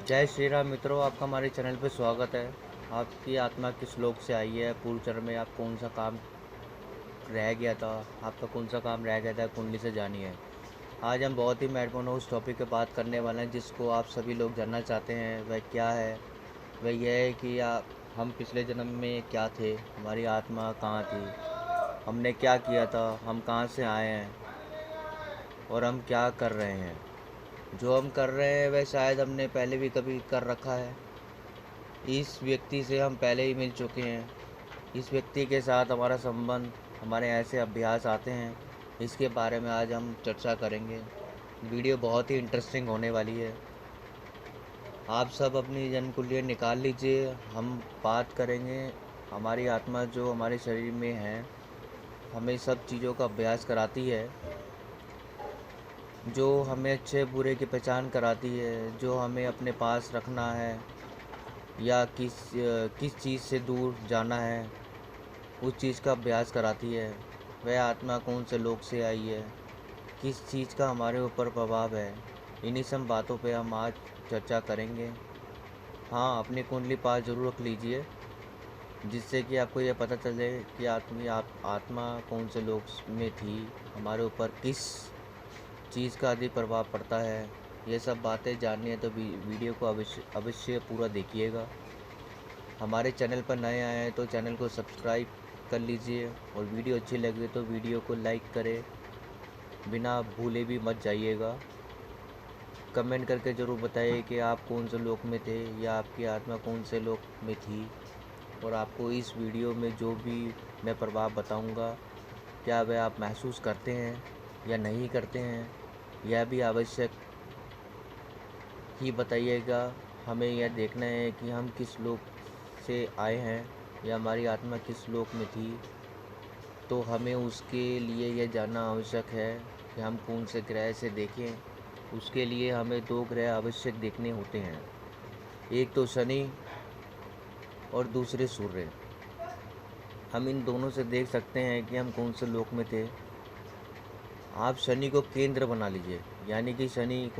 जय श्री राम मित्रों, आपका हमारे चैनल पर स्वागत है। आपकी आत्मा किस श्लोक से आई है? पूर्व जन्म में आप कौन सा काम रह गया था? आपका कौन सा काम रह गया था कुंडली से जानिए। आज हम बहुत ही महत्वपूर्ण उस टॉपिक पे बात करने वाले हैं जिसको आप सभी लोग जानना चाहते हैं। वह क्या है? वह यह है कि हम पिछले जन्म में क्या थे, हमारी आत्मा कहाँ थी, हमने क्या किया था, हम कहाँ से आए हैं और हम क्या कर रहे हैं। जो हम कर रहे हैं वह शायद हमने पहले भी कभी कर रखा है। इस व्यक्ति से हम पहले ही मिल चुके हैं। इस व्यक्ति के साथ हमारा संबंध, हमारे ऐसे अभ्यास आते हैं। इसके बारे में आज हम चर्चा करेंगे। वीडियो बहुत ही इंटरेस्टिंग होने वाली है। आप सब अपनी जन्म कुंडली निकाल लीजिए। हम बात करेंगे हमारी आत्मा जो हमारे शरीर में है, हमें सब चीज़ों का अभ्यास कराती है, जो हमें अच्छे बुरे की पहचान कराती है, जो हमें अपने पास रखना है या किस चीज़ से दूर जाना है, उस चीज़ का अभ्यास कराती है। वह आत्मा कौन से लोक से आई है, किस चीज़ का हमारे ऊपर प्रभाव है, इन्हीं सब बातों पे हम आज चर्चा करेंगे। हाँ, अपनी कुंडली पास ज़रूर रख लीजिए, जिससे कि आपको यह पता चले कि आत्मा कौन से लोक में थी, हमारे ऊपर किस चीज़ का अधिक प्रभाव पड़ता है। ये सब बातें जाननी है तो वीडियो को अवश्य अवश्य पूरा देखिएगा। हमारे चैनल पर नए आए हैं तो चैनल को सब्सक्राइब कर लीजिए और वीडियो अच्छी लगे तो वीडियो को लाइक करें, बिना भूले भी मत जाइएगा। कमेंट करके ज़रूर बताइए कि आप कौन से लोक में थे या आपकी आत्मा कौन से लोक में थी, और आपको इस वीडियो में जो भी मैं प्रभाव बताऊंगा, क्या वह आप महसूस करते हैं या नहीं करते हैं, यह भी आवश्यक ही बताइएगा। हमें यह देखना है कि हम किस लोक से आए हैं या हमारी आत्मा किस लोक में थी। तो हमें उसके लिए यह जानना आवश्यक है कि हम कौन से ग्रह से देखें। उसके लिए हमें दो ग्रह आवश्यक देखने होते हैं, एक तो शनि और दूसरे सूर्य। हम इन दोनों से देख सकते हैं कि हम कौन से लोक में थे। आप शनि को केंद्र बना लीजिए, यानी कि शनि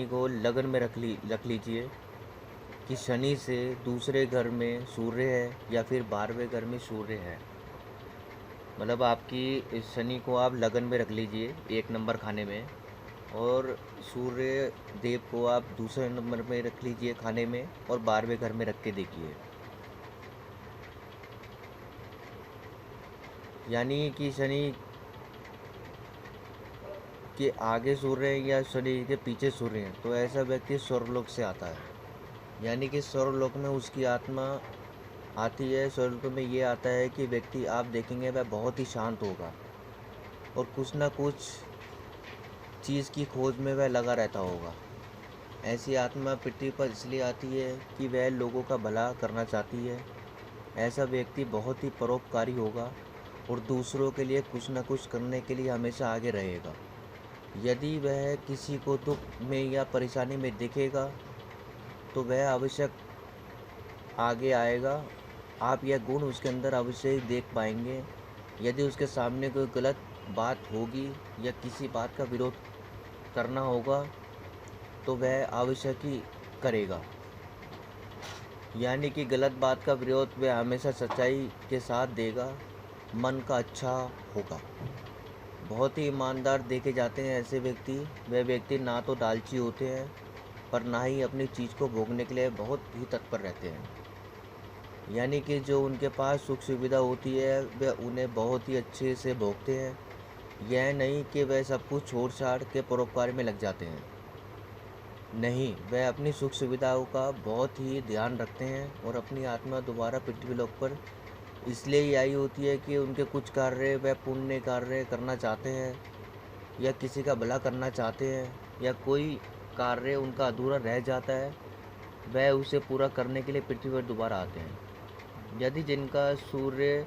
को लगन में रख लीजिए कि शनि से दूसरे घर में सूर्य है या फिर 12वें घर में सूर्य है। मतलब आपकी इस शनि को आप लगन में रख लीजिए 1 नंबर खाने में, और सूर्य देव को आप दूसरे नंबर में रख लीजिए खाने में, और 12वें घर में रख के देखिए। यानी कि शनि के आगे सूर्य है या शनि के पीछे सूर्य है, तो ऐसा व्यक्ति स्वर्गलोक से आता है। यानी कि स्वर्गलोक में उसकी आत्मा आती है। स्वर्गलोक में ये आता है कि व्यक्ति, आप देखेंगे, वह बहुत ही शांत होगा और कुछ ना कुछ चीज़ की खोज में वह लगा रहता होगा। ऐसी आत्मा पृथ्वी पर इसलिए आती है कि वह लोगों का भला करना चाहती है। ऐसा व्यक्ति बहुत ही परोपकारी होगा और दूसरों के लिए कुछ न कुछ करने के लिए हमेशा आगे रहेगा। यदि वह किसी को दुख में या परेशानी में दिखेगा तो वह आवश्यक आगे आएगा। आप यह गुण उसके अंदर अवश्य ही देख पाएंगे। यदि उसके सामने कोई गलत बात होगी या किसी बात का विरोध करना होगा तो वह आवश्यक ही करेगा। यानी कि गलत बात का विरोध वह हमेशा सच्चाई के साथ देगा, मन का अच्छा होगा। बहुत ही ईमानदार देखे जाते हैं ऐसे व्यक्ति। वह व्यक्ति ना तो लालची होते हैं, पर ना ही अपनी चीज़ को भोगने के लिए बहुत ही तत्पर रहते हैं। यानी कि जो उनके पास सुख सुविधा होती है वह उन्हें बहुत ही अच्छे से भोगते हैं। यह नहीं कि वह सब कुछ छोड़ छाड़ के परोपकार में लग जाते हैं। नहीं, वह अपनी सुख सुविधाओं का बहुत ही ध्यान रखते हैं और अपनी आत्मा दोबारा पृथ्वी लोक पर इसलिए ही आई होती है कि उनके कुछ कार्य वह पुण्य कार्य करना चाहते हैं या किसी का भला करना चाहते हैं, या कोई कार्य उनका अधूरा रह जाता है, वह उसे पूरा करने के लिए पृथ्वी पर दोबारा आते हैं। यदि जिनका सूर्य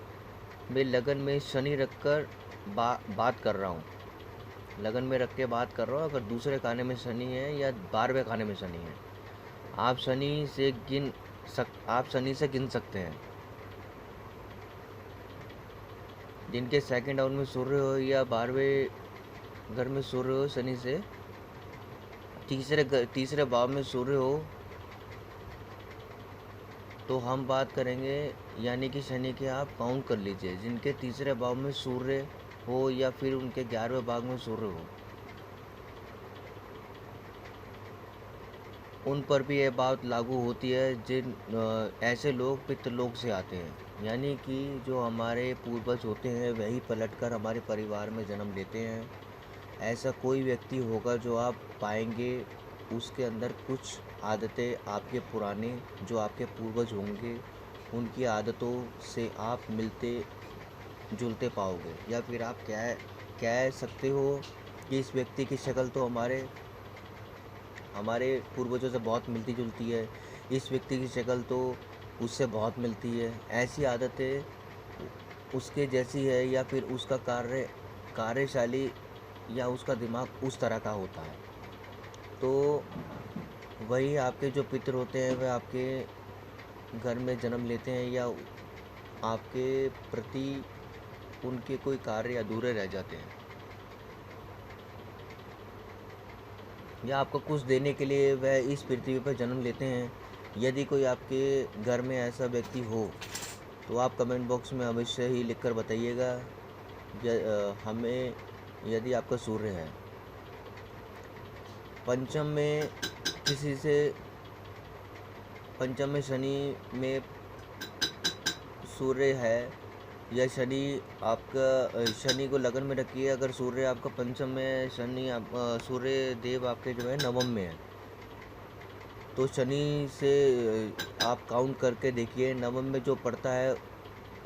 में लगन में शनि रखकर बात कर रहा हूँ, लगन में रख के बात कर रहा हूँ, अगर दूसरे खाने में शनि है या 12वें खाने में शनि है, आप शनि से गिन सकते हैं। जिनके सेकंड हाउस में सूर्य हो या 12वें घर में सूर्य हो शनि से, तीसरे भाव में सूर्य हो तो हम बात करेंगे, यानी कि शनि के आप काउंट कर लीजिए, जिनके तीसरे भाव में सूर्य हो या फिर उनके 11वें भाव में सूर्य हो, उन पर भी यह बात लागू होती है। ऐसे लोग पितृलोक से आते हैं, यानी कि जो हमारे पूर्वज होते हैं वही पलटकर हमारे परिवार में जन्म लेते हैं। ऐसा कोई व्यक्ति होगा जो आप पाएंगे उसके अंदर कुछ आदतें आपके पुराने जो आपके पूर्वज होंगे उनकी आदतों से आप मिलते जुलते पाओगे, या फिर आप कह सकते हो कि इस व्यक्ति की शक्ल तो हमारे पूर्वजों से बहुत मिलती जुलती है, इस व्यक्ति की शक्ल तो उससे बहुत मिलती है। ऐसी आदतें उसके जैसी है, या फिर उसका कार्यशाली या उसका दिमाग उस तरह का होता है। तो वही आपके जो पितर होते हैं वह आपके घर में जन्म लेते हैं, या आपके प्रति उनके कोई कार्य अधूरे रह जाते हैं, या आपको कुछ देने के लिए वह इस पृथ्वी पर जन्म लेते हैं। यदि कोई आपके घर में ऐसा व्यक्ति हो तो आप कमेंट बॉक्स में अवश्य ही लिखकर बताइएगा हमें, यदि आपका सूर्य है पंचम में पंचम में शनि में सूर्य है, या शनि को लगन में रखिए। अगर सूर्य आपका पंचम में, सूर्य देव आपके जो है नवम में है, तो शनि से आप काउंट करके देखिए नवम में जो पड़ता है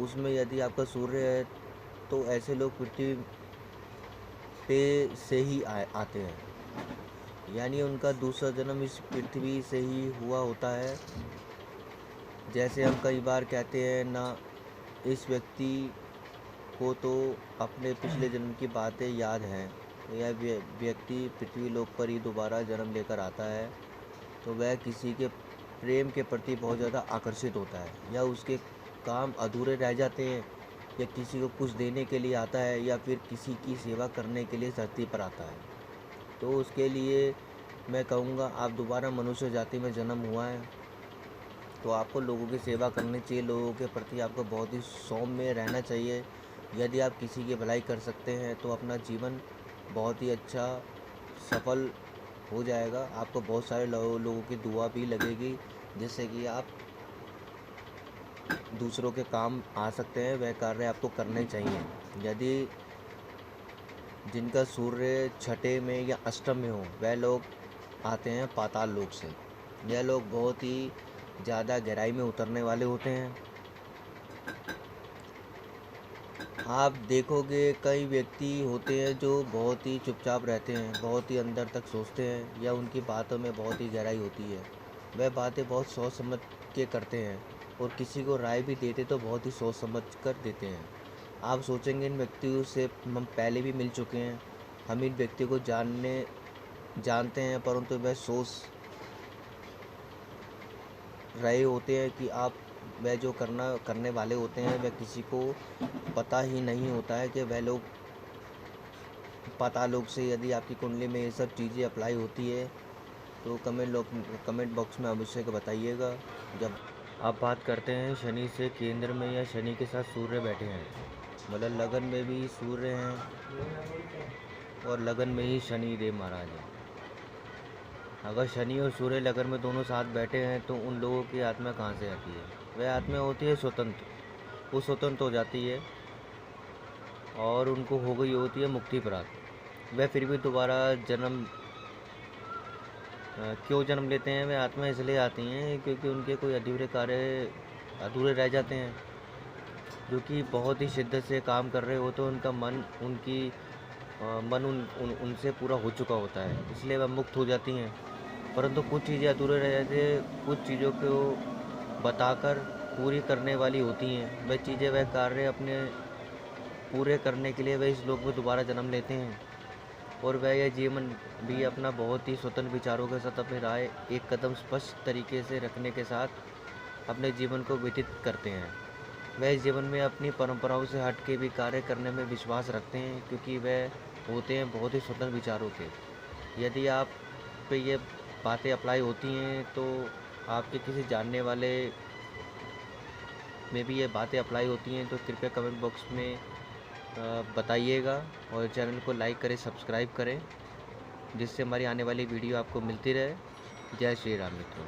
उसमें यदि आपका सूर्य है तो ऐसे लोग पृथ्वी पे से ही आते हैं, यानी उनका दूसरा जन्म इस पृथ्वी से ही हुआ होता है। जैसे हम कई बार कहते हैं ना, इस व्यक्ति को तो अपने पिछले जन्म की बातें याद हैं, तो यह व्यक्ति पृथ्वी लोक पर ही दोबारा जन्म लेकर आता है, तो वह किसी के प्रेम के प्रति बहुत ज़्यादा आकर्षित होता है, या उसके काम अधूरे रह जाते हैं, या किसी को कुछ देने के लिए आता है, या फिर किसी की सेवा करने के लिए धरती पर आता है। तो उसके लिए मैं कहूँगा आप दोबारा मनुष्य जाति में जन्म हुआ है तो आपको लोगों की सेवा करनी चाहिए, लोगों के प्रति आपको बहुत ही सौम्य रहना चाहिए। यदि आप किसी की भलाई कर सकते हैं तो अपना जीवन बहुत ही अच्छा सफल हो जाएगा। आपको बहुत सारे लोगों की दुआ भी लगेगी, जिससे कि आप दूसरों के काम आ सकते हैं, वह कार्य आपको करने चाहिए। यदि जिनका सूर्य छठे में या अष्टम में हो वह लोग आते हैं पाताल लोक से। यह लोग बहुत ही ज़्यादा गहराई में उतरने वाले होते हैं। आप देखोगे कई व्यक्ति होते हैं जो बहुत ही चुपचाप रहते हैं, बहुत ही अंदर तक सोचते हैं, या उनकी बातों में बहुत ही गहराई होती है। वह बातें बहुत सोच समझ के करते हैं, और किसी को राय भी देते तो बहुत ही सोच समझ कर देते हैं। आप सोचेंगे इन व्यक्तियों से हम पहले भी मिल चुके हैं, हम इन व्यक्तियों को जानते हैं, परंतु वह सोच रहे होते हैं कि वह जो करने वाले होते हैं वह किसी को पता ही नहीं होता है कि वह लोग पता लोग से यदि आपकी कुंडली में ये सब चीज़ें अप्लाई होती है तो कमेंट बॉक्स में अवश्य बताइएगा। जब आप बात करते हैं शनि से केंद्र में या शनि के साथ सूर्य बैठे हैं, मतलब लगन में भी सूर्य हैं और लगन में ही शनि देव महाराज हैं। अगर शनि और सूर्य लगन में दोनों साथ बैठे हैं तो उन लोगों की आत्मा कहाँ से आती है? वह आत्मा होती है स्वतंत्र, वो स्वतंत्र हो जाती है और उनको हो गई होती है मुक्ति प्राप्त। वह फिर भी दोबारा क्यों जन्म लेते हैं? वह आत्मा इसलिए आती हैं क्योंकि उनके कोई अधूरे कार्य अधूरे रह जाते हैं, जो कि बहुत ही शिद्दत से काम कर रहे हो तो उनका मन उनसे पूरा हो चुका होता है, इसलिए वह मुक्त हो जाती हैं। परंतु कुछ चीज़ें अधूरे रह जाती हैं, कुछ चीज़ों को बताकर पूरी करने वाली होती हैं। वह चीज़ें वह कार्य अपने पूरे करने के लिए वह इस लोक में दोबारा जन्म लेते हैं, और वह यह जीवन भी अपना बहुत ही स्वतंत्र विचारों के साथ अपनी राय एक कदम स्पष्ट तरीके से रखने के साथ अपने जीवन को व्यतीत करते हैं। वह इस जीवन में अपनी परंपराओं से हट के भी कार्य करने में विश्वास रखते हैं, क्योंकि वह होते हैं बहुत ही स्वतंत्र विचारों के। यदि आप पे ये बातें अप्लाई होती हैं तो आपके किसी जानने वाले में भी ये बातें अप्लाई होती हैं तो कृपया कमेंट बॉक्स में बताइएगा और चैनल को लाइक करें, सब्सक्राइब करें, जिससे हमारी आने वाली वीडियो आपको मिलती रहे। जय श्री राम मित्रों।